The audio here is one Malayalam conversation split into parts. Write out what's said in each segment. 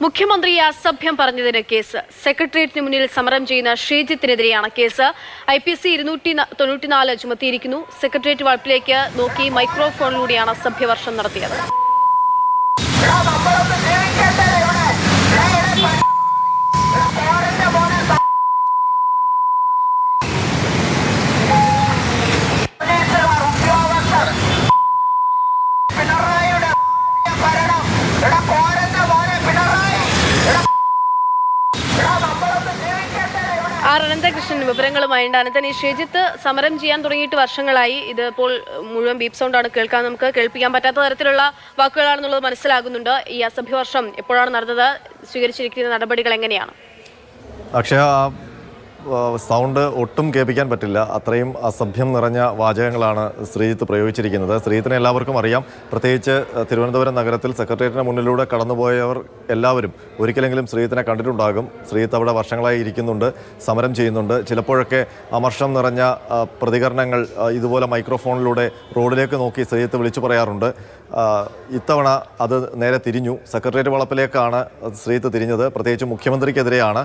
മുഖ്യമന്ത്രിയെ അസഭ്യം പറഞ്ഞതിന് കേസ്. സെക്രട്ടേറിയറ്റിന് മുന്നിൽ സമരം ചെയ്യുന്ന ശ്രീജിത്തിനെതിരെയാണ് കേസ്. IPC 294 ചുമത്തിയിരിക്കുന്നു. സെക്രട്ടേറിയറ്റ് വളപ്പിലേക്ക് നോക്കി മൈക്രോഫോണിലൂടെയാണ് അസഭ്യവർഷം നടത്തിയത്. അനന്തകൃഷ്ണൻ വിവരങ്ങളുമായുണ്ട്. അനന്തൻ, ഈ ശ്രീജിത്ത് സമരം ചെയ്യാൻ തുടങ്ങിയിട്ട് വർഷങ്ങളായി. ഇതിപ്പോൾ മുഴുവൻ ബീപ് സൗണ്ടാണ് കേൾക്കാൻ, നമുക്ക് കേൾപ്പിക്കാൻ പറ്റാത്ത തരത്തിലുള്ള വാക്കുകളാണെന്നുള്ളത് മനസ്സിലാകുന്നുണ്ട്. ഈ അസഭ്യവർഷം എപ്പോഴാണ് നടന്നത്? സ്വീകരിച്ചിരിക്കുന്ന നടപടികൾ എങ്ങനെയാണ്? അക്ഷയ, സൗണ്ട് ഒട്ടും കേൾപ്പിക്കാൻ പറ്റില്ല. അത്രയും അസഭ്യം നിറഞ്ഞ വാചകങ്ങളാണ് ശ്രീജിത്ത് പ്രയോഗിച്ചിരിക്കുന്നത്. ശ്രീജിത്തിനെ എല്ലാവർക്കും അറിയാം. പ്രത്യേകിച്ച് തിരുവനന്തപുരം നഗരത്തിൽ സെക്രട്ടേറിയറ്റിന് മുന്നിലൂടെ കടന്നുപോയവർ എല്ലാവരും ഒരിക്കലെങ്കിലും ശ്രീജിത്തിനെ കണ്ടിട്ടുണ്ടാകും. ശ്രീജിത്ത് അവിടെ വർഷങ്ങളായി ഇരിക്കുന്നുണ്ട്, സമരം ചെയ്യുന്നുണ്ട്. ചിലപ്പോഴൊക്കെ അമർഷം നിറഞ്ഞ പ്രതികരണങ്ങൾ ഇതുപോലെ മൈക്രോഫോണിലൂടെ റോഡിലേക്ക് നോക്കി ശ്രീജിത്ത് വിളിച്ചു പറയാറുണ്ട്. ഇത്തവണ അത് നേരെ തിരിഞ്ഞു. സെക്രട്ടേറിയറ്റ് വളപ്പിലേക്കാണ് ശ്രീജിത്ത് തിരിഞ്ഞത്. പ്രത്യേകിച്ച് മുഖ്യമന്ത്രിക്കെതിരെയാണ്.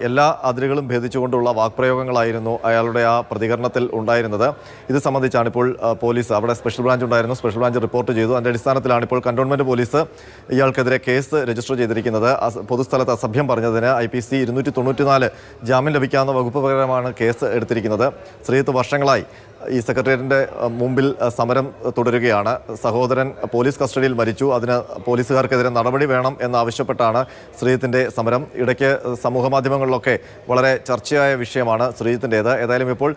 എല്ലാ അതിരുകളും ഭേദിച്ചുകൊണ്ടുള്ള വാക്പ്രയോഗങ്ങളായിരുന്നു അയാളുടെ ആ പ്രതികരണത്തിൽ ഉണ്ടായിരുന്നത്. ഇത് സംബന്ധിച്ചാണ് ഇപ്പോൾ പോലീസ്, അവിടെ സ്പെഷ്യൽ ബ്രാഞ്ച് ഉണ്ടായിരുന്നു, സ്പെഷ്യൽ ബ്രാഞ്ച് റിപ്പോർട്ട് ചെയ്തു. അതിൻ്റെ അടിസ്ഥാനത്തിലാണ് ഇപ്പോൾ കന്റോൺമെൻറ്റ് പോലീസ് ഇയാൾക്കെതിരെ കേസ് രജിസ്റ്റർ ചെയ്തിരിക്കുന്നത്. പൊതുസ്ഥലത്ത് അസഭ്യം പറഞ്ഞതിന് IPC 294 ജാമ്യം ലഭിക്കാവുന്ന വകുപ്പ് പ്രകാരമാണ് കേസ് എടുത്തിരിക്കുന്നത്. ശ്രീജിത്ത് വർഷങ്ങളായി ഈ സെക്രട്ടേറിയറ്റിൻ്റെ മുമ്പിൽ സമരം തുടരുകയാണ്. സഹോദരൻ പോലീസ് കസ്റ്റഡിയിൽ മരിച്ചു. അതിന് പോലീസുകാർക്കെതിരെ നടപടി വേണം എന്നാവശ്യപ്പെട്ടാണ് ശ്രീജിത്തിൻ്റെ സമരം. ഇടയ്ക്ക് സമൂഹ മാധ്യമങ്ങളിലൊക്കെ വളരെ ചർച്ചയായ വിഷയമാണ് ശ്രീജിത്തിൻ്റേത്. ഏതായാലും ഇപ്പോൾ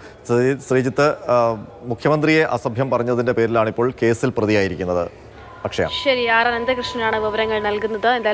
ശ്രീജിത്ത് മുഖ്യമന്ത്രിയെ അസഭ്യം പറഞ്ഞതിൻ്റെ പേരിലാണ് ഇപ്പോൾ കേസിൽ പ്രതിയായിരിക്കുന്നത്. അക്ഷയ, ശരി. അനന്തകൃഷ്ണനാണ് വിവരങ്ങൾ നൽകുന്നത്.